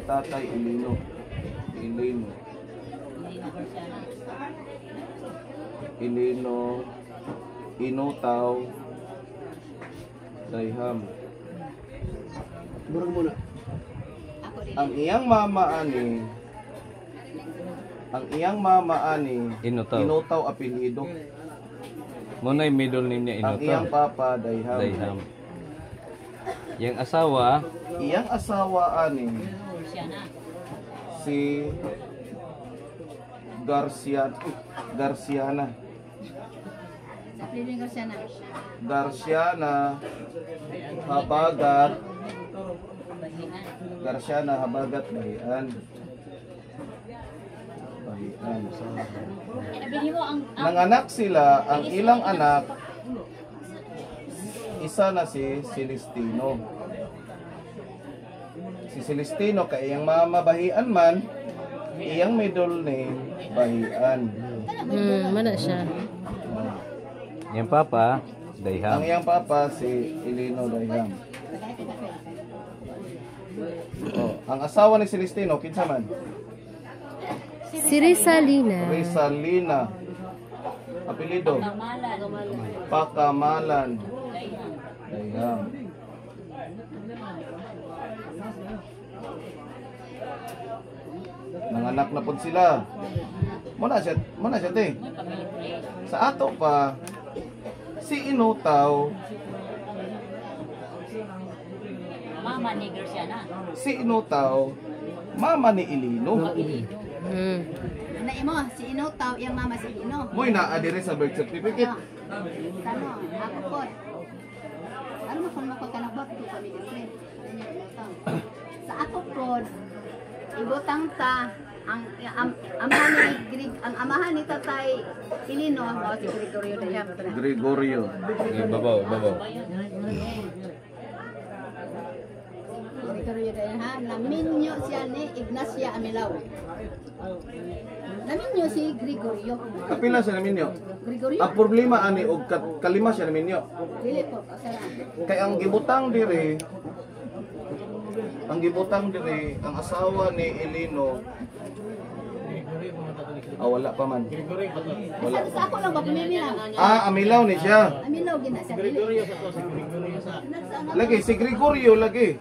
Tatay Ilino. Ilino Inutaw Dayham. Burang muna. Ang iyang mama ani Inutaw apelyido. Muna yung middle name niya Ang iyang Inutaw. papa Dayham. Yang asawa, Iyang asawa ani si Garciana Habagat Bahian. Nanganak sila, ang ilang anak isa na si Celestino. Si Celestino kay iyang mama Bahian man, iyang middle name Bahian. Mana siya? yung papa, Ang Dayham. iyang papa si Ilino Dayham. Oh, ang asawa ni Celestino kinsa man? Si Rizalina. Rizalina. Apelyido? Pakamalan. Dayham. Nanganak na pud sila. Muna siya te. Sa ato pa si Inutaw, Mama ni Garciana. si Inutaw, mama ni Ilino. Nay mo, si Inutaw, yung mama si Ino. Mo'y naa dire sa birth certificate. Tano, ako po. Ano mo kung makakanabot ko pamilya friend? Sa ako po, ibutang ta ang amahan ni Tatay Ilino, si Gregorio Dayham. Gregorio. Babaw. Gregorio Dayham, naminyo siya ni Ignacia Amilaw. Naminyo si Gregorio. Kapila siya namin nyo? Gregorio? Ang problema ani og kalima siya namin nyo. Dili po, kasara. Kay ang gibutang dire, ang asawa ni Ilino. Wala pa man. Wala. Sa ako lang ba pamilya? Amilaw ni siya. Amilaw gina siya. Gregorio Lagi si Gregorio lagi.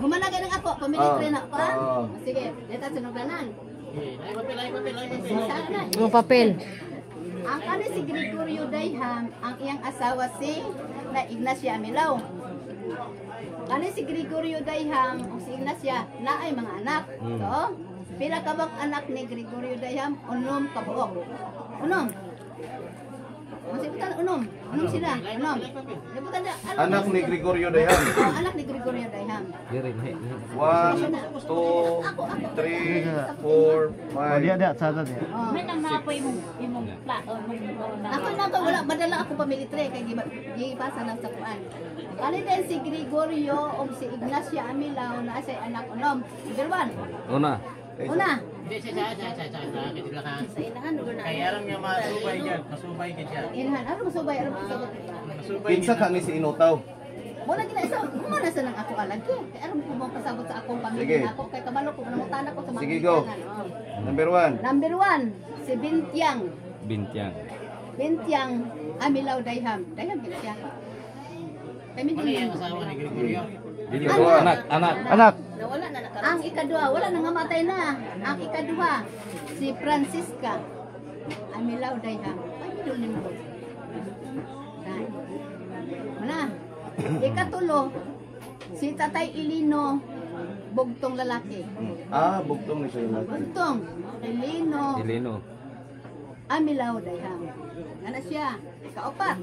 Humanagay ng ako, pamilya friend ako ha? Sige, dito sunuganan. Yung papel. Ang ano si Gregorio Dayham, ang iyang asawa si na Ignacia Amilaw. Ano si Gregorio Dayham, o si Ignacia, na ay mga anak. So, pila ka bang anak ni Gregorio Dayham? Unom kabuok. Unom. Masibutan unom. Unom sila. Unom. Libutan na. Anak ni Gregorio Dayham. Anak ni Gregorio Dayham. 1, 2, 3, 4, 5. Dia sada dia. May nang napoy imong plato. Ako wala madala ako pamilitre kay gipasa lang sa kuan. Ano din si Gregorio o si Ignacia Amilaw na sa anak unom. Number 1. Una. Hindi siya. Sa inahan lugar na. Kaya alam niya masubay dyan. Masubay ka dyan. Inahan ano masubay Kinsa ka ni si Inutaw? Wala gina isa. Kumana sa nang ako alagi. Kaya alam ko mo pasabot sa akong pamilya ako kay kabalo ko namutan ako sa mga. Sige go. Number 1. Number 1 si Bintiang Amilaw Dayham. Dayham siya. Kami Ano yung asawa ni Gregorio? Anak. Nawala na nakaroon. Ang ikadua, wala nang namatay na. Ang ikadua, si Francisca Amilaw Dayham. Ay, idol ni mo. Mana? Ikatulo, si Tatay Ilino, bugtong lalaki. Bugtong ni siya lalaki. Bugtong, Ilino. Amilaw Dayham. Ano siya? Ikaapat.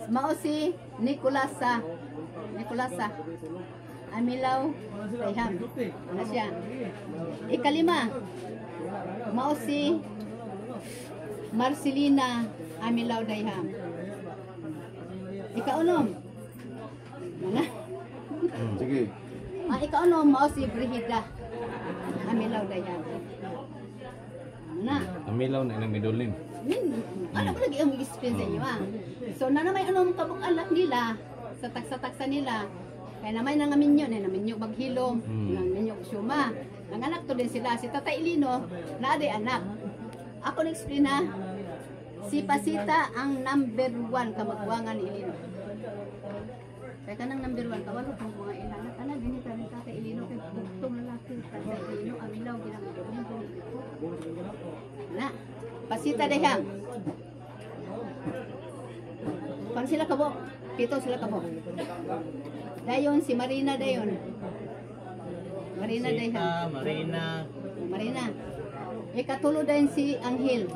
Mao si Nicolasa Amilaw Dayham. Ano siya? Ikalima. Mao si Marcelina Amilaw Dayham. Ikaunom. Ano? Sige. Ikaunom mao si Brigida Amilaw Dayham. Ano? Amilaw na ng middle name. Ano ba lagi ang experience sa inyo So na naman anong kabuk anak nila sa taksa nila Kaya naman naminyo baghilom, naminyo suma. Nanganak to din sila. Si Tatay Ilino, na aday anak. Ako na-explain na, si Pasita ang number 1 kamagwangan ni Ilino. Kaya kanang number 1, kawalo kang mga ilanak. Anak, ganito rin Tatay Ilino, kay buktong lalaki. Tatay Ilino, amilaw, ginagawa. Na, Pasita dayang. Pang sila kabo, 7 sila kabo. Dayon si Marina dayon. Marina dayhan. Marina. Ikatulo dayon si Anghel.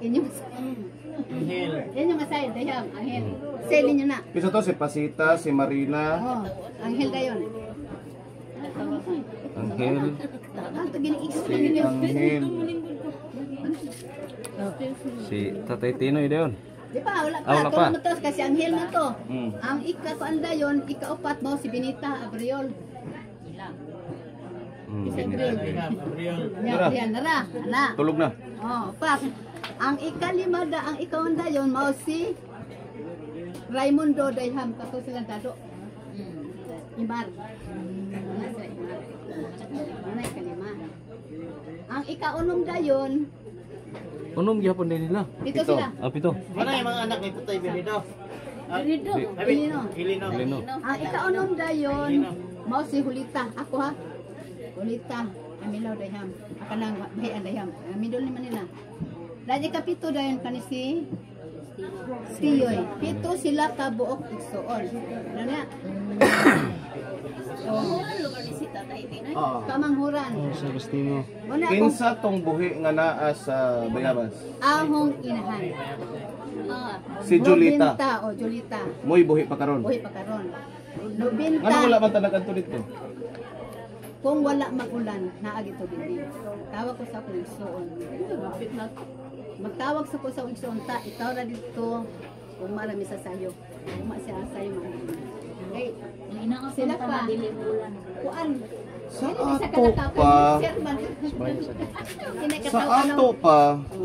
Inyong aside dayhan, Anghel. Seli niyo na. Isa to si Pasita, si Marina. Oh, Anghel dayon. Anghel. Ato gini-explain Si niyo. Anghel. Si Tatay Tinoy dayon. Di ba, wala pa. Wala pa. Tulong mo to, kasi Anghel na to. Mm. Ang ika-kuanda yun, ika-upat mo, si Benita Abriol. Si Abriol. Yan, nara. Ana. Tulog na. Oh, pak. Ang ika-5 ang ika-unda yun, mao si Raimundo Dayham. Kato silang dado. Imar. Ano sila Imar? Ano ika-5? Ang ika-6 dayon, Unom gyapon din nila. dito sila. Pito. Ano yung mga anak ni Tatay Benito? Ilino. Ilino. Ang ika-6 dayon, mao si Hulita. Ako ha. Hulita. Amilaw Dayham. Akanang bahian Dayham. Midol ni Manila. Dahil kapito dayon kani si Tiyoy. 7 sila ka buok igsuon. Ano na? Kamanghuran. Sa Agustino. Wala akong Kinsa tong buhi nga naa sa Bayabas? ahong inahan. Si Julita. Julita. Moy buhi pa karon. Buhi pa karon. Ano 90. wala man tanag adto dito? Kung wala magulan, naagi to din. Tawag ko sa akong igsuon. Magtawag sa ko sa igsuon ta, ikaw ra dito kung marami sa sayo. Uma siya sayo man. Okay. Sila pa. Kuan. Sa ato pa. Sa ato pa.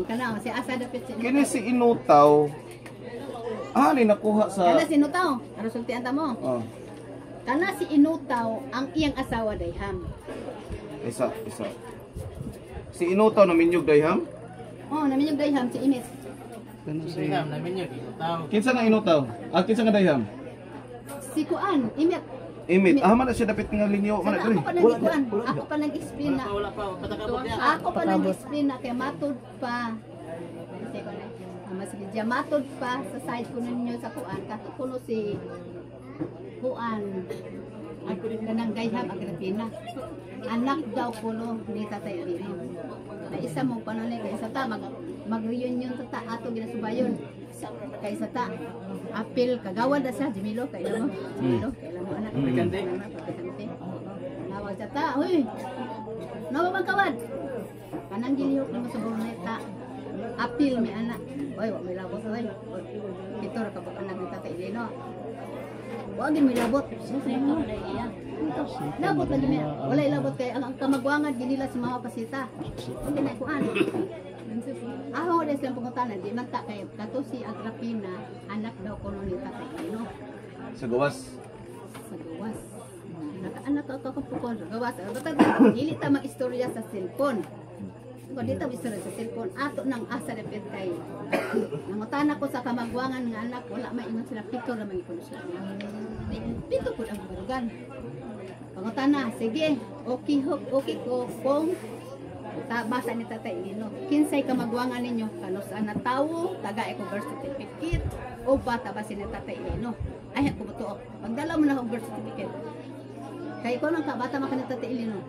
Kana si asa dapit si. Kini si Inutaw. Ni nakuha sa Kana si Inutaw. Ano sultian ta mo? Oh, Kana si Inutaw ang iyang asawa Dayham. isa. Si Inutaw na minyog Dayham? Oh, namin yung Dayham si Inet. Siham namin yun. Tao. Kinsa nga Inutaw? Kinsa nga Dayham? Si Kuan, Imet. Imit. Man na siya dapat nga linyo. Man na diri. Ako pa nag-explain na. Wala pa. Patakabot niya. Ako pa nag-explain na kay matod pa. Kasi ko na. Mas gidya matod pa sa side ko ninyo sa Kuan. Kato kuno si Kuan. Ang kanang Dayham Agripina. Anak daw kuno ni Tatay Ilino. Na isa mo panonay kay isa ta mag-reunion ta ato ginasubayon. Kay isa ta apil kagawad sa Jimilo kay mo. Jimilo kay mo anak. Pagkante. Nawag sa ta, huy. Nawa magkawad. Kanang giliyok nimo sa burneta. Apil mi anak. Oy, wa may labot oy. Pitor ka ba anak ni Tatay Ilino? Wa gid mi labot. Labot lagi mi. Wala ilabot kay ang kamagwangan ginila si Mama Pasita. Hindi na kuan. Ako ulit silang pangutanan, di man ta kay kato si Agripina, anak daw kuno ni Tatay Ilino. Sa gawas. Sa gawas. Anak ako kapukon sa gawas. Batag dili ta mag-istorya sa cellphone. Kung dito istorya sa cellphone, ato nang asa dapit kay. Nangutana ko sa kamagwangan nga anak, wala maingon sila pito ra man ipon sila. Pito pud ang barugan. Pangutana, sige, okay ko kung basa ni Tatay Ilino. Kinsay kamagwangan ninyo kanus ana tawo taga ko birth certificate o bata ba si Tatay Ilino. Ay ako buto. Pagdala mo na ang birth certificate. Kay ko nang bata man kanang Tatay Ilino.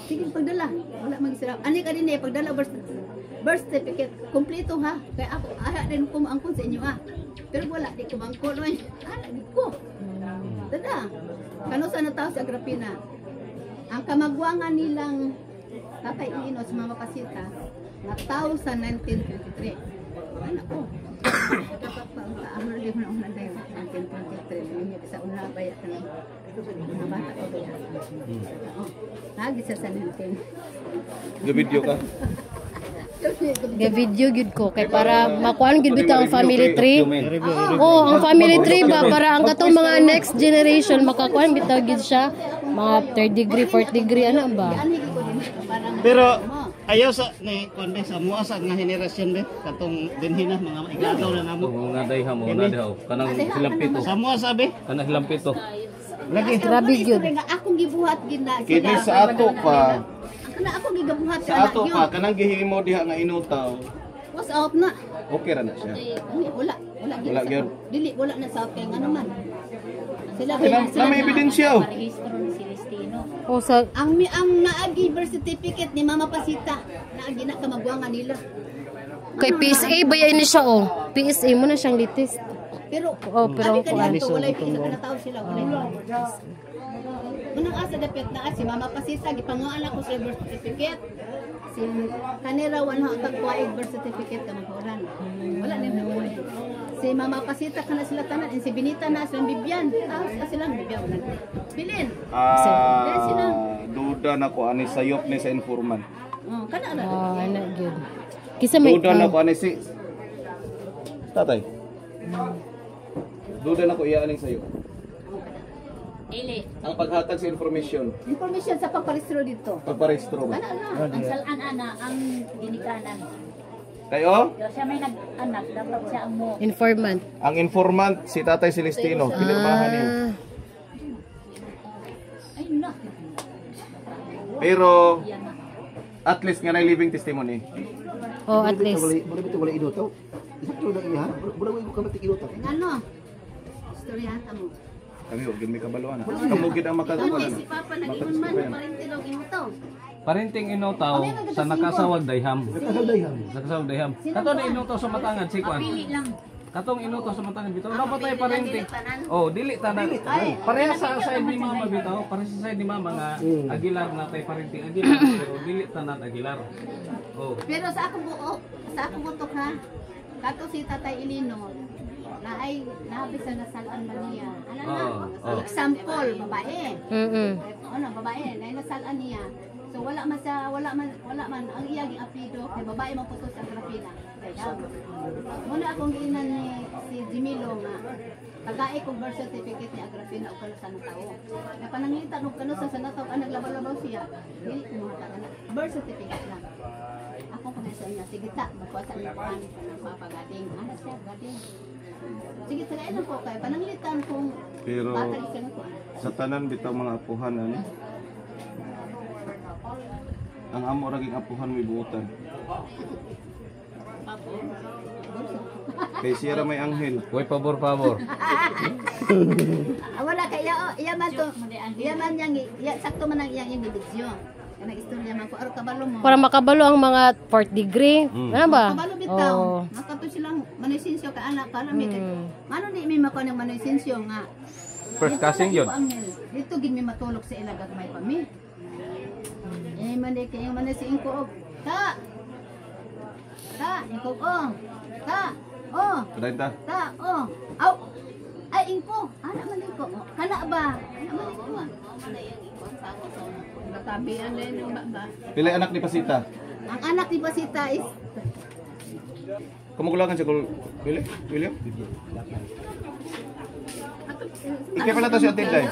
Sige pagdala. Wala magisirap. Ani ka din pagdala birth certificate kompleto ha. Kay ako din ko maangkon sa inyo ha. Pero wala di ko maangkon oy. Ana di ko. Tada. Kanus ana tawo si Agripina. Ang kamagwangan nilang Tatay Ilino sa Mama Pasita na tao sa 1923. Anak ko. Kapag paamar di mo na unang dayo. 1923. Hindi sa una baya ka na. Mga bata ko baya. Lagi sa 19. Ga video ka. Ga video gud ko kay para makuan gud bitaw ang family tree. Oh, ang family tree ba para ang katong mga next generation makakuan bitaw gid siya mga 3rd degree, 4th degree ana ba? Pero ayaw sa ni kuan sa mua sa nga henerasyon be katong dinhi na mga igagaw na namo. Mga dayham mo na daw. Kanang hilampito. Sa mua sabi. Kanang hilampito. Lagi. Grabe gyud. Nga akong gibuhat gina Kini sa ato pa, Kana ako gigabuhat sa ato pa kanang gihimo diha nga inutaw. Was out na. Okay ra na siya. Wala Wala gyud. Dili wala na sa akin ano man. Sila Na may ebidensya oh. Parehistro ni Celestino. Oh sa ang naagi birth certificate ni Mama Pasita naagi na kamagwangan nila. kay PSA ba yan ni siya oh. PSA mo na siyang latest. Pero Pero kani kanito wala pinakataw sila wala. Unang asa dapat na si Mama Pasita gipanguan ako sa birth certificate. Si kanira wala ang pagkuaig birth certificate kamang oran. Wala nila ko. Si Mama Pasita kana sila tanan si Benita na silang Bibian. Tapos ka silang Bibian. Bilin. Duda na ko ani sayop ni sa informant. Oh, kana na. Oh, ana gyud. Kisa may Duda na ko ani si Tatay. Duda na ko iya aning sayo. Dili. Ang paghatag sa information, Information sa pagparehistro dito. pagparehistro ba? Kana na. Ang salan ana ang ginikanan. Kayo? Kaya siya may nag-anak, dapat siya ang mo. informant. Ang informant si Tatay Celestino, pinirmahan niyo. Ay na. Pero at least nga na living testimony. Oh, at least. Ano? Istoryata mo. Kami og gid may kabaluan. Kamo gid ang makagawa. Si Papa nag-ingon man parinti daw imutaw. Parenting inutaw sa nakasawag dayham. Sa nakasawag dayham. Kato na inutaw sa matangan si Kwan. Pili lang. Katong inutaw sa matangan bitaw. Dapat tayo parenting. Oh, dili tanan. Pareha sa side ni Mama bitaw. Pareha sa side ni Mama nga Aguilar na tayo parenting Aguilar. Pero dili tanan Aguilar. Oh. Pero sa akong butok ha. Kato si Tatay Ilino na ay nabisa na salan man niya. Ano na? Example, babae. Ano, babae na nasalan niya. So wala man ang iyang apido kay babae man putos sa grafina. Kaya muna akong giinan ni si Jimilo nga tagay kong birth certificate ni Agrafina o kano sa tao. Nga pananglitan og kano sa sanataw ka naglabaw-labaw siya. Dili ko mo na birth certificate lang. Ako kung sa niya sige ta magkuha sa ipan ng papagading. Ano siya gading. Sige tagay na po kay pananglitan kung Pero battery siya ko. sa tanan bitaw mga apuhan ani. Ang amo raging apuhan may buotan. Kay siya ra may anghel. Uy, pabor. Wala kaya iya man to. Iya man yang sakto man ang iyang video. Kana istorya man ko aro kabalo mo. Para makabalo ang mga 4th degree. Ano ba? Kabalo bitaw. Oh. Makato silang manisensyo ka anak kana mi. Mano ni mi mako ng manisensyo nga. First casting yun. Dito gid mi matulog sa ilaga may pami. Man kay yung manasi ingko og. Ta. Ingko oh. Ta. Oh. Kadayta. Ta. Oh. Aw. Ay ingko. Ana man ingko. Kana ba? Ana man ingko. Ana yang ingko sa ako sa natabian din yung baba. Pila anak ni Pasita? Ang anak ni Pasita is Kumukulangan siya kung William? Ike pala to si Atinday.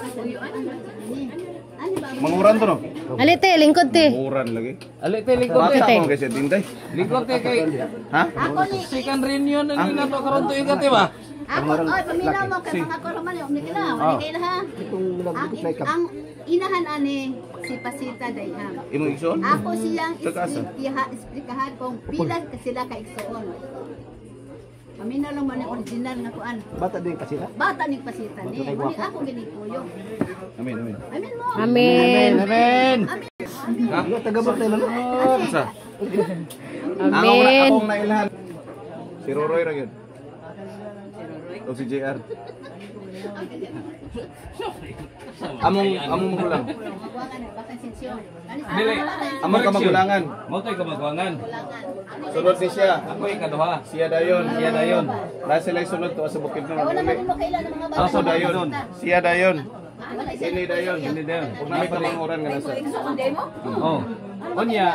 Manguran to no? Alite, lingkod te. Manguran lagi. Alite likod Bata te. ko kay si Atinday. Likod te kay. Ha? ako ni Second reunion na nila to karon tuig ka ba? ako paminaw mo kay mga koroman yung nikila wala kay ha. Ang inahan ani si Pasita Dayham. Imong igsoon? Ako siyang Tagasa. explikahan kung pila ka sila ka igsoon. Paminaw lang man ang original nga kuan. Bata din kasi na. Bata ni Pasita ni. Muni ako ginikuyo. Amen. Amen mo. Amen. Yo tagabot na lalo. Sa? Amen. Akong nailhan. Si Roroy ra gyud. O si JR. Among magulang. Baka sensyon. Dili. Among kamagulangan. Mo tay kamagwangan. Sunod ni siya. Ako ikaduha. Siya dayon. Siya dayon. Na sila sunod to sa bukid Wala ng man mo kailan ng mga bata. Ako dayon. Siya dayon. Ini dayon. Hindi dayon. Kung namin kamanguran nga nasa. Oh. Onya.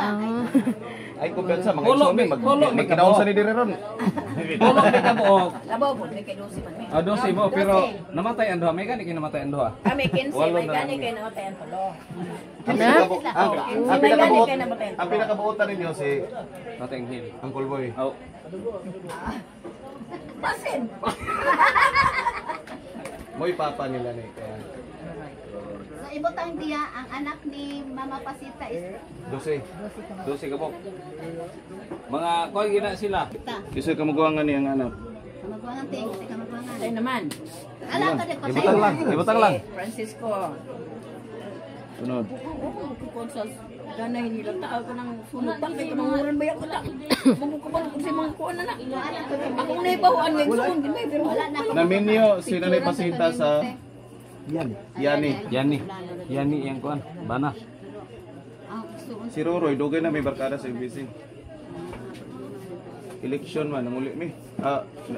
Ay, kumpensa, mga Hulo, isumin. hulo, May kinaon sa ni dire ron. Polo ni kabuok. Labaw po, may kay 12 man. Ah, 12 mo pero namatay ang duha. May gani kinamatay ang duha. Kami 15, Walo may na gani lang. kay namatay ang tulo. Ang pinakabuotan ninyo si Namatay ang hil. Uncle Boy. Oh. Basin. Mo'y papa nila ni. Kaya Sa ibutang diya, ang anak ni Mama Pasita is 12. 12 kabok. Mga kuan gina sila. Kisay kamuguangan ni ang anak. kamagwangan ting, sa kamagwangan. Ay naman. Alam ka din ko Ibutang lang, ibutang lang. Francisco. Sunod. Konsol. Ganay nila tao ko ng sunod pa kay kamanguran ba ako ta. Mabukuban ko si mga kuan na. Ako na ibawan ng sunod din pero wala na. Naminyo si Nanay Pasita sa Yani. Yani yang kuan. Bana. Si Roroy, dugay na may barkada sa MBC. Election man, namuli mi.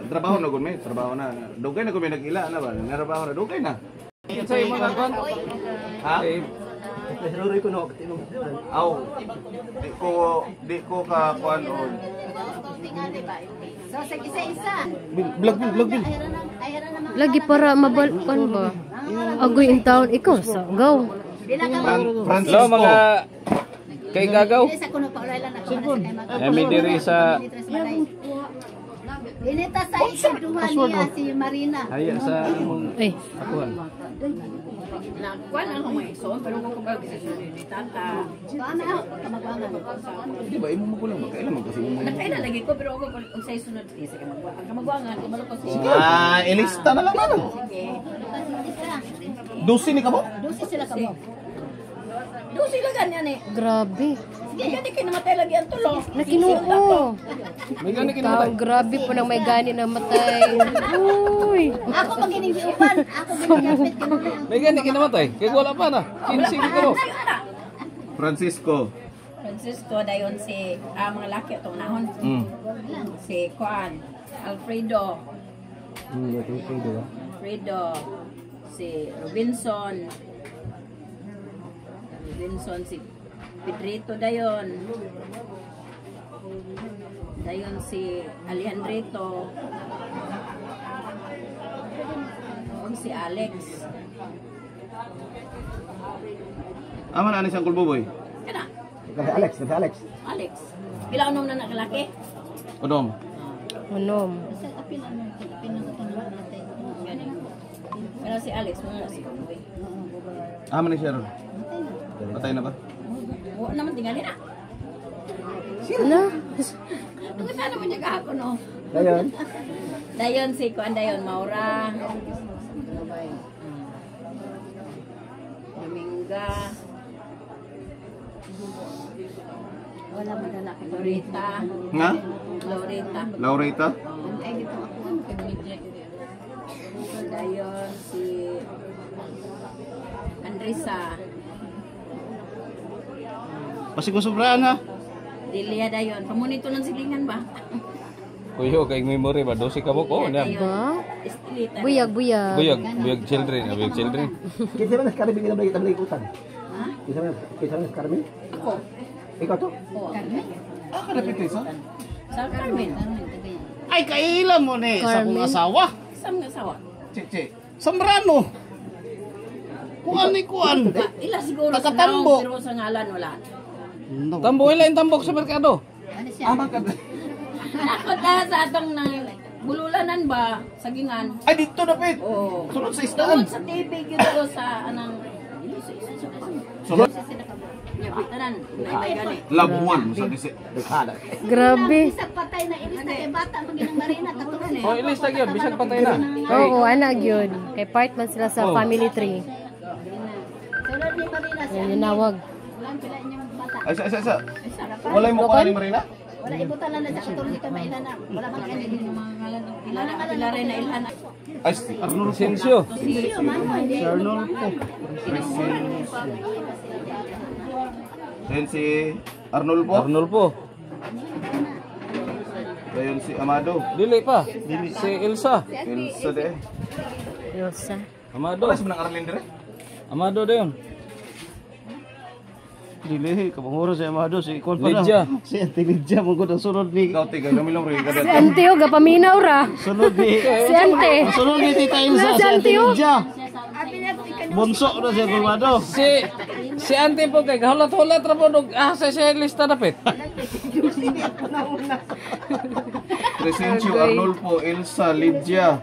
Trabaho na gud mi, trabaho na. Dugay na gud may nag-ila na ba? Narabaho na, dugay na. Sa imo ang kuan. Ha? Eh, Aw. Di ko ka kuan o. So sa isa-isa. Vlog. Ayaran naman. Lagi para mabalpan ba? Agoy in town ikaw sa gaw. Bila ka Francisco. Hello mga kay gagaw. Sa kuno pa ulaylan ako na sa Emi diri sa Inita sa ikaduha niya si Marina. aya sa among Eh, akuan. Na kuan ako may son pero ko ba si ni tata. Paano ako? Kamagwangan. Di ba imo mo ko lang magkailan man kasi mo. Nakaya na lagi ko pero ako kung sa sunod sa kamagwangan kamalo ko si. Ilista na lang ano. Sige. Dusi ni kamo? Dosi sila kamo. Do sila ganyan eh. grabe. Sige, gani kay namatay lagi ang tulo. Nakinuo. May gani Tao, kinamatay. grabe po nang may gani na matay. Uy. Ako magining giuban, ako ginagapit kinuha. May gani kinamatay. Kay wala pa na. 15 ko. Francisco. Francisco dayon si mga laki atong nahon. Si Juan, Alfredo, si Robinson, si Pedrito dayon si Alejandrito, si Alex. Aman ani sang kulboboy. Kana? Kasi Alex. Alex. Pila unom na nakalaki? Odom. Unom. Sa apil ano, pinagutulungan natin. Ganing. Pero si Alex mo si Kuboy. Aman ni siya ron. Patay na ba? Wa naman tingali na. Na? Tungod na naman niya kahapon no. Dayon. Dayon si Kuan dayon Maura. Dominga. Wala madala kay Loretta. Nga? Loretta. Laureta. Ay dito ako. Dayon si Andresa. Pasigusobraan ha. Delia dayon. Pamunito ng silingan ba? Kuyo kay memory ba 12 kabok ko na. Ba? Estilita. Buyag. Buyag children. Kisa man sa Carmen na kita ikutan. Ha? Kisa man sa Carmen. Ako. Ikaw to? Oo. Karapit sa. Sa Carmen. Ay kailan mo ni sa Carmen. kong asawa. Sam nga sawa. Chichi. Sambrano. Kuan ni kuan. Ila siguro sa Takatambo. naong, pero sa ngalan wala. Tambo ila yung tambok sa merkado. Ano siya? Aman ka. Nakot na sa atong nang bululanan ba, sagingan. Ay dito na pit. Oo. Sunod sa istaan. Tungod sa TV dito sa anang isa pa. Sunod. Nya pitanan, may gani. Labuan mo sa disi. Grabe. Isa patay na ilis na kay bata maginang Marina katuron eh. Oh, ilis gyud bisag patay na. Oo, anak yun. Kay part man sila sa family tree. Sulod ni Marina siya. Yan yung nawag. Wala pila inyong bata. Ay sa. Wala mo kuan ni Marina? Wala ibutan lang na sa katuron dito mailan na. Wala man kani Yung mga ngalan ila rin na ilhan. Ay si Arnold. Sensyo. Arnold po. Then si Arnold po. Arnulfo. Dayon si Amado. Dili pa. Si Elsa. Elsa de. Elsa. Amado. Wala sa nang Arlene dire. Amado dayon. Dili, kamanguro si Amado, si Ikon pa Lydia. na. Si Auntie Lydia, mong ang sunod ni... Ikaw, tigay, namilong rin. Si Auntie o, gapaminaw ra. Sunod ni... Si Auntie. Sunod ni Tita Ilsa, si Auntie Lydia. Bunso na siya Amado. Si Auntie po kay hulat-hulat ra po sa lista dapat. Crescencio, Arnulfo, Elsa, Lydia.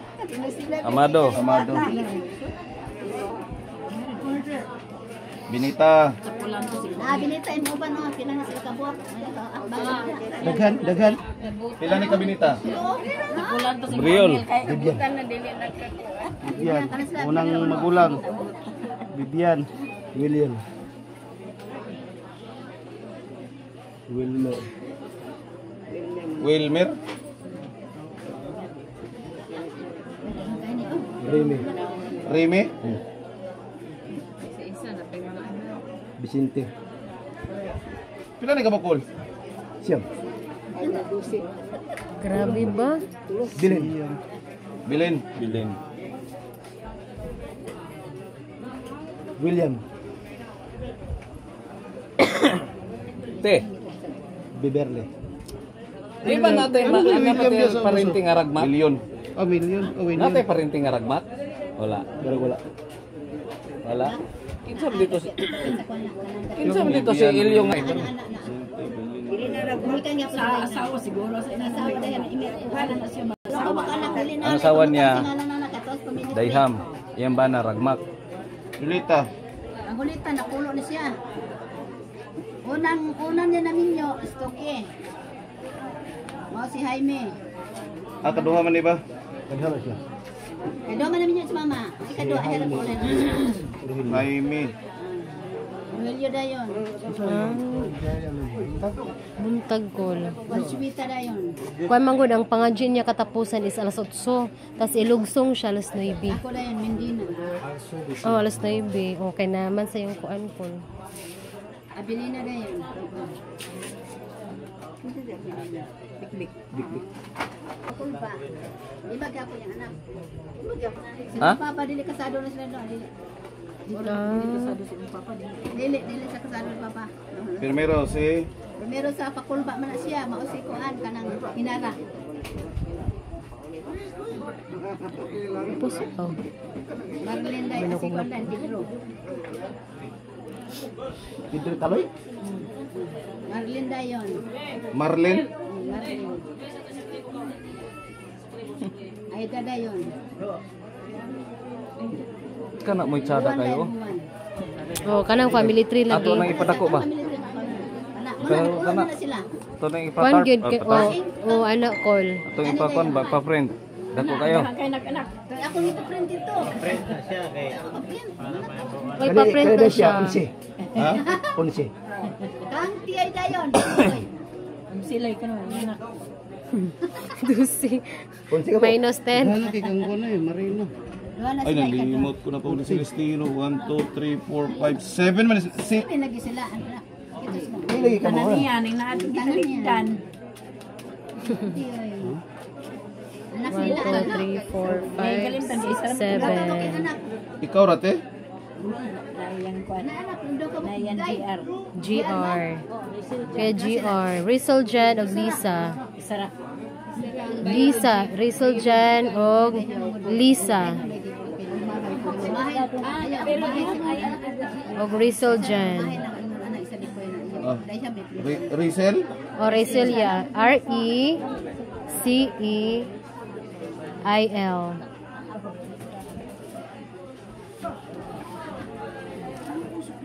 Amado. Amado. Binita. Binitain mo ba no? Pila na sila kabuak? Daghan. Pila ni ka binita? Briol. Bibian. Unang magulang. Bibian. William. Wilmer. Wilmer. Remy. Remy. Vicente. Pila ni ka bakul? Siyam. Grabe ba? Bilin. Bilin. William. Te. Biberle. Di ba natin parinting aragmat? Milyon. Million. Natin parinting aragmat? Wala. Pero wala. Wala. Insam dito si Ilyong. Sa asawa siguro. Sa asawa dahil imikuhanan na siya. Ang asawa niya, Dayham. Yan ba na ragmak? Julita. Ang hulita, napulo na siya. Unang niya namin nyo, Stoke. Mao si Jaime. Kaduha man ni ba? Naghala siya. Kado man namin nyo si mama. Ay kado, ay harap ulan. Jaime. Rogelio dayon. Buntag kol. Consuita dayon. Kuan manggod ang pangadyo niya katapusan is alas 8. Tas ilugsong siya alas 9. Ako dayon, Mendina. Oh, alas 9. Okay naman sa yung kuan kol. Abilina dayon. Akul ba? Iba gapo yung anak. Si Ha? Papa dili kasado na sila doon. Dili sa kasado ni Papa. Primero si Primero sa pakulba man na siya, mao si kuan kanang hinara. Puso. Oh. Marlene dayon si kuan dan Tigro. Pedro Taloy. Marlene dayon. Marlene. Marlene. Aida dayon. Kana mo itsada kayo. Oh, kanang family tree lagi. Ato nang ipadako ba? Pero kana sila. Ato nang Kuan ipatar. gyud kay oh anak kol. Ato ipakon ba pa friend. Dako kayo. Ako nito print ito. May pa-print na siya. 11. Ha? 11. Kang tiyay dayon. Silay ka naman, anak. Dusi. 11 ka po. Minus 10. Wala kay kang kuan ay Marino. Doon na Ay, sila nalimot ko na po ni Celestino. 1, 2, 3, 4, 5, 7 man. Si Hindi lagi sila. Ito sila. Ay, lagi ka mo. Yan, yung naatong gitaligdan. Anak 1, nila. 2, 3, 4, 5, 6, 7. ikaw rate? Layan ko. Anak, nandun ka Layan GR. GR. Kaya GR. Rizal Jan o Lisa. Sarap. Lisa. Rizal Jan o Lisa. O Rizal Jan. Rizal? O Rizal ya. R-E-C-E-I-L.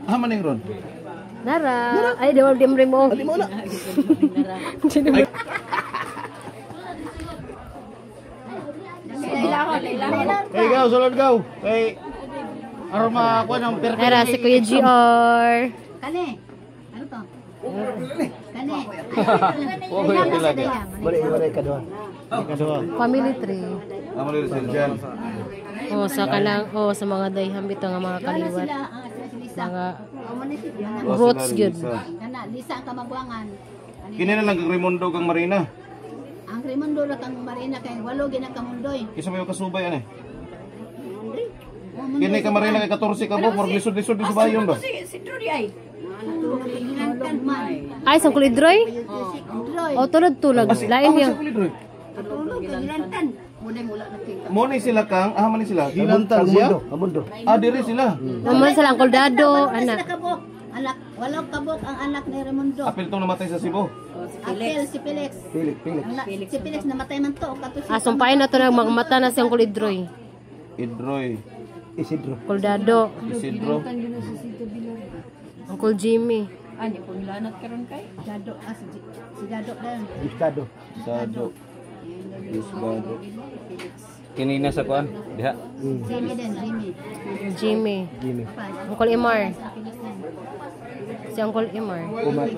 Ah, maning ron. Nara. Ay, di mo. Di mo na. Hey, gaw, sulod gaw. Kay aroma ko ng perfect. Nara, si Kuya GR. Kani. Ano to? Kani. Okay, talaga. Balik ka doon. Ikaduha. Family tree. Amo ni Rizal dyan. O, sa kanang, o, sa mga dayham ito nga mga kaliwat. Sila, si Lisa. Mga Mga roots good. kana Lisa ang kamagwangan. Kini na lang kang Raimundo kang Marina. Ang Raimundo ra kang Marina kay walo gina ka mundoy. Kisa mo yung kasubay ano eh. Kini ka Marina kay 14 ka buok, murag lisod-lisod di sa bayon ba? Si Trudy ay. Ay, sa kulidroy? O, tulad-tulad. Lain niya. Mo ni sila kang, man ni sila. Ginantang siya? Amundo. Diri sila. Naman sila ang kuldado, anak. Anak, walang kabok ang anak ni Raimundo. Apil tong namatay sa Cebu. Apel, si Felix. Pilik. Si Felix namatay man to. Sumpain na to na magmata na siyang kulidroy. Idroy, Isidro. Kuldado. Isidro. Uncle Jimmy. Ani po milanat karon kay. Dado, si Dado na yun. Gustado. Sado. Isbado. Kinina sa kuan, diha. Jimmy din, Jimmy. Jimmy. Uncle Imar. Si Uncle Imar. Umar.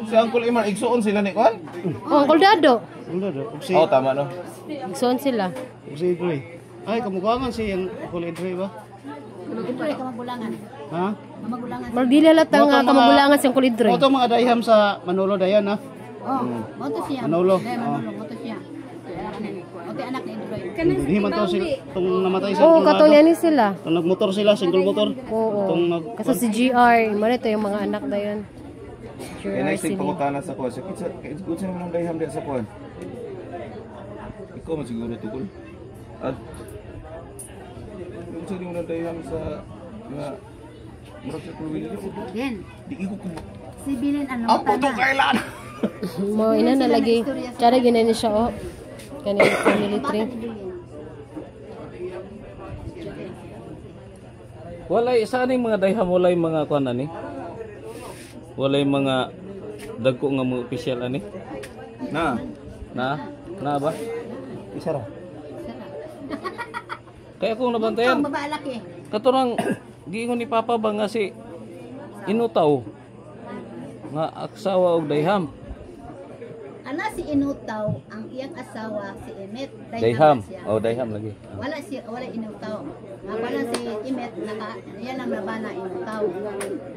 Si Uncle Imar, igsuon sila ni Kwan? Oh, Uncle Dado. Oh, tama no. Igsoon sila. Si Idroy. Ay, kamukha si yung Uncle Idroy ba? Ito ay kamagulangan. Ha? Kamagulangan. Magdilalat ang kamagulangan si Uncle Idroy. Ito mga dayham sa Manolo Dayan ha. Oh, moto siya. Manolo. Manolo, moto siya. Moto anak ni Idroy. Hindi man to sila itong namatay sa Oo, katong yan sila. Itong nagmotor sila, single motor. Oo. Itong nag... Kasi si GR, ito yung mga anak na yun. Kaya GR next thing sila. pangutana sa Kwan. Good sa naman ang dayham diya sa Kwan. Ikaw man siguro tukol. At kung sino ang dayham sa nga murag sa Willie. Then, Di ko ko. si Bilin ano Ang puto kailan. Mo ina na lagi. Tsara ginan siya oh. Kanina family tree. Walay sa aning mga dayham walay mga kuan ani. Walay mga dagko nga mga opisyal ani. Na ba? Isa ra. Kaya kung nabantayan, Ang babae laki. katurang giingon ni Papa ba nga si Inutaw nga aksawa og dayham. Ana si Inutaw, ang iyang asawa si Emet. Dayham. siya. Oh, dayham lagi. Wala Inutaw. Nga wala si Emet, yan ang labana Inutaw.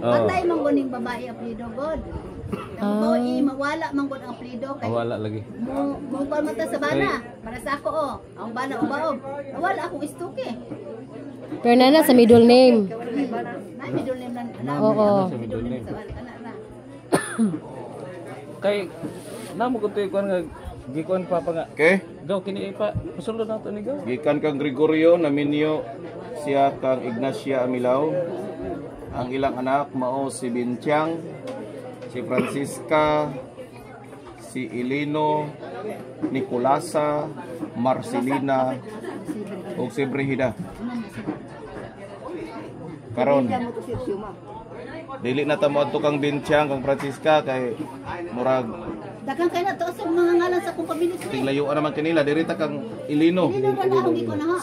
Oh. Patay man guning babae ang plido god. Mawala man gud ang plido kay Wala lagi. mo pa mata sa bana. Para sa ako oh, ang bana ubaog. Wala akong istuke. Pero nana sa middle name. Nay middle name lang. Oo. Middle name sa anak na. Kay namo ko tuy kuan nga gikuan Papa nga. Okay. Gaw kini pa pasulod nato ni gaw. Gikan kang Gregorio naminyo siya kang Ignacia Amilaw. Ang ilang anak mao si Bintiang, si Francisca, si Eleno, Nicolasa, Marcelina, ug si Brigida. Karon dili na ta moadto kang Bintiang kang Francisca kay murag Daghang kay na to sa mga ngalan sa kong pamilya. tinglayuan naman kanila diri ta kang Eleno.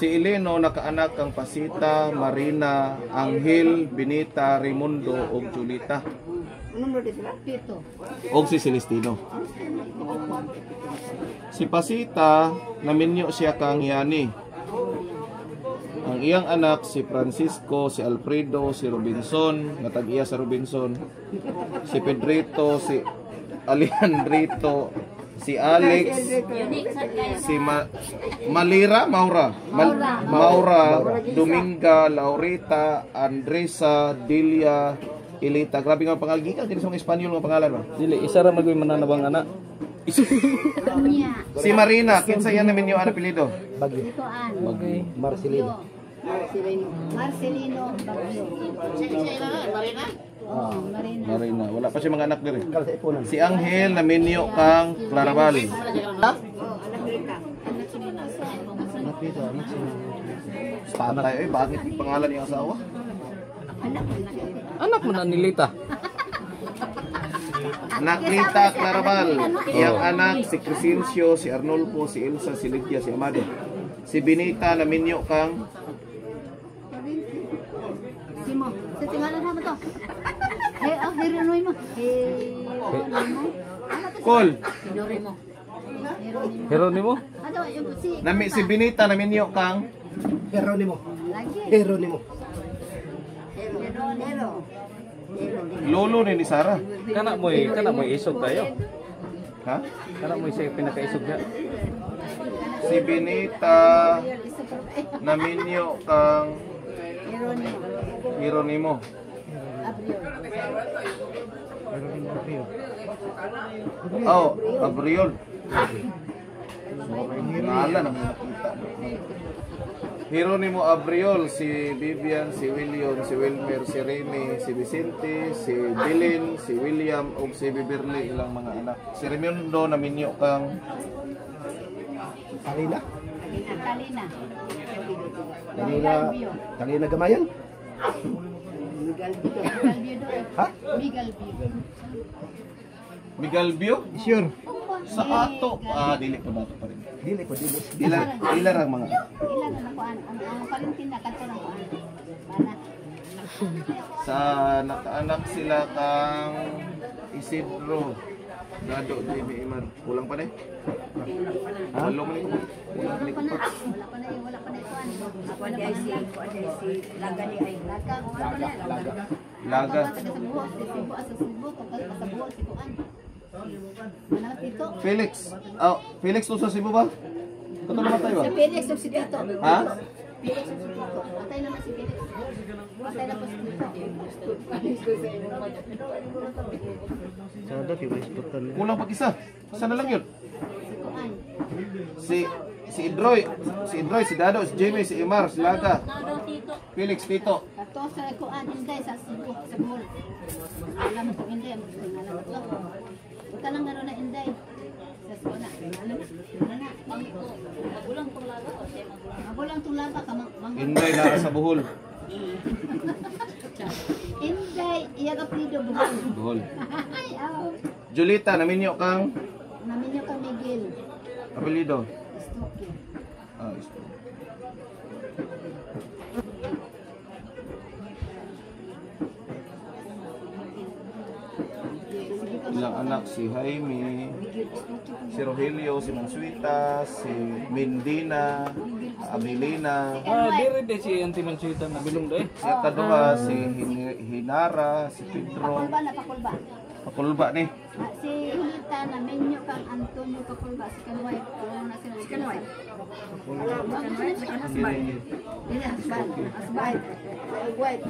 Si Eleno nakaanak kang Pasita, Marina, Angel, Benita, Raimundo ug Julita. Pito. Og si Celestino. Si Pasita naminyo siya kang Yani. Ang iyang anak si Francisco, si Alfredo, si Robinson, natag-iya sa Robinson. Si Pedrito, si Alejandrito, si Alex, si Malira, Maura, Dominga, Laurita, Andresa, Delia, Ilita. Grabe nga pangalan, gikan kini sa mga Espanyol nga pangalan ba? Dili isa ra magoy mananabang anak. Si Marina, kinsa yan namin yung apelyido? Bagyo. Itoan. Marcelino. Marcelino Bagyo. Oh, Marina. Marina, wala pa siya mga anak diri. Kal sa ipunan. Si Angel naminyo kang Clarabal. Patay, bakit pangalan niyang asawa? Anak mo na nilita. Naklita Clarabal. Iyang anak si Crescencio, si Arnolfo, si Elsa, si Lydia, si Amado. Si Benita naminyo kang Simo. Sa tingalan mo to. Hirinoy mo. Col. Hirinoy mo. Jeronimo? Ano yung si Nami si Benita naminyo kang Jeronimo. lagi. Jeronimo. lolo ni Sara. Kana mo isog tayo. Ha? Kana mo siya pinakaisog niya. Si Benita naminyo kang Hieronimo. Oh, Abriol. Nala na nakita. Hieronimo Abriol, si Vivian, si William, si Wilmer, si Remy, si Vicente, si Dylan, si William, ug si Beverly ilang mga anak. Si Raimundo naminyo kang Kalina. Kalina gamayan. Ha? Migalbio. Sure. Sa ato, dili ko nato pa rin. Dili ko. Ila ang mga Ilan na kuan ang Valentina kanto lang kuan. Bana. sa nakaanak sila kang Isidro. Dado Jimmy Iman. Kulang pa ni? Walo man ito. Kulang pa ni. Wala pa na kuan. Kuan di ay si laga di ay Laga. Laga. Sa Cebu, sa Cebu, sa Cebu, si kuan. Mana tito? Felix. Felix to sa Cebu ba? Kato naman tayo Si ah. Felix ug si Tito. Ha? Felix ug si Tito. Patay naman si Felix. Patay na po si Tito. Sada kay may isputan. Kulang pa isa. Isa na lang yun. Si kuan. Si Idroy, si Dado, si Jimmy, si Imar, si Laga. Felix Tito. Kato sa kuan Inday sa Cebu, sa Bohol. Alam mo Inday, ang gusto nga lang ito. Ito lang gano'n na Inday. Sa Sona. Magulang tulaga ka Inday na sa Bohol. Inday, iyang apelido Bohol. Bohol. Ay, aw. Julita, naminyo kang Naminyo ka Miguel. apelido. Stoke. Isto. Ilang anak si Jaime, si Rogelio, si Mansuita, si Mindina, Abilina, Dire de si Auntie Mansuita na bilong doy. si Kaduha, si Hinara, si Pedro. Pakulba na pakulba. Pakulba ni. Si Hilita na menyo kang Antonio Pakulba. Si Kanway. Ano na sila? Si Kanway. Dili asbad. Asbad. White.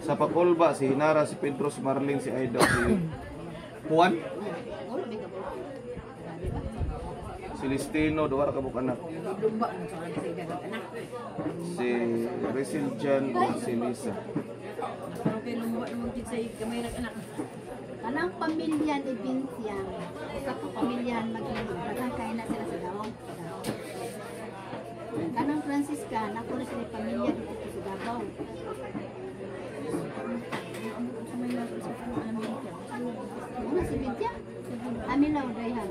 Sa Pakulba, si Hinara, si Pedro, si Marlene, si Aida, si Juan, si Listino, duwa ra ka buk anak. Si Rizal Jan, si Lisa. okay lumba naman gid say gamay nag anak. Kanang pamilya ni Bintiang. Sa pamilyahan mag-inom. Kanang kaya na sila sa Davao. Kanang Francisca, nako na sila pamilya dito sa Davao. Ano si Bintiang? Amilaw dayhan.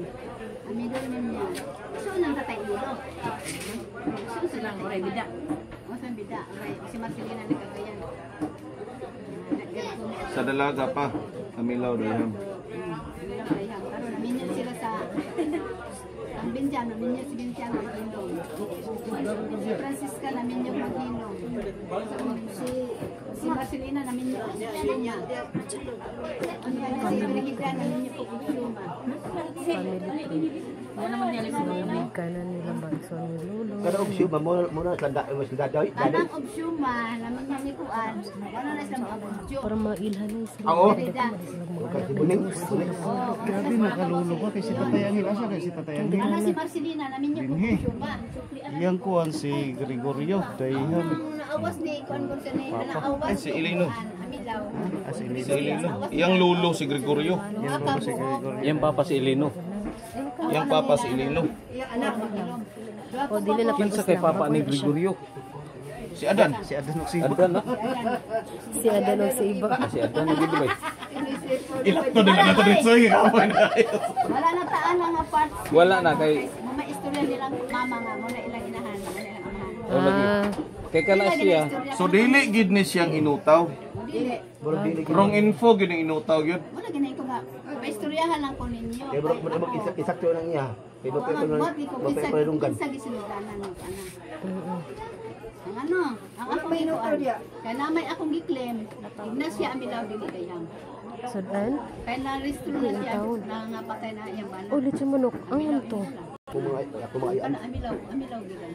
Amilaw niya. So nang tatay dito. So Silang oray bida. O sa bida. Si Marcelina ni Cagayan. Sa dalaga pa, Kamilaw Dayham. Pero naminyan sila sa ang Bintian, naminyan si Bintian mag-inom. Si Francisca naminyan mag-inom. Si Marcelina naminyan niya. Si Brigida naminyan po kusyuma. Ano naman niya sa mga Kanan nila Banson ni Lolo. Kada og siya mo na sila dadoy. Kanang obsyuma naminyan ni Kuan. Ano na sila mga budyo. Para mailhan na sila. Ako. Brigida. Kasi buning. Grabe makalolo ka kay si Tatay Angel asa kay si Tatay Angel. Kanang si Marcelina naminyan po kusyuma. Iyang kuan si Gregorio Dayham. Ang naawas ni Kuan Gonzalo na naawas Si Elino. Amilaw. As in Si Elino. Iyang lulo si Gregorio. Yan po si Gregorio. Yan papa si Elino. Iyang papa si Elino. Iyang anak mag-inom. O dili na Kinsa kay papa ni Gregorio? Si Adan. Si Adan Oksibo. Adan na. si Adan og si iba. Si Adan na gid bay. Ilakto nila na to dito. Wala na taan lang nga part. Wala na kay Mga istorya nilang mama nga, muna ilang inahan, muna ilang amahan. oh lagi. Kay kana siya. So dili gid ni siyang inutaw. Dili. Wrong info gid ang inutaw gyud. Muna ginahin ko nga, maistoryahan lang ko ninyo. Kay bro mo isakto nang iya. Kay do Mga ko bot, di ko nang pinsa gisinuganan ng anak. Ang ano, ang akong ikuan. Kaya namay akong giklaim, Ignacia Amilaw dili dayang. Sudan. Kaya na-restore na siya, nangapatay na iyang bana. Ulit si manok. Ang to. Ako mga Kana amilaw gyud.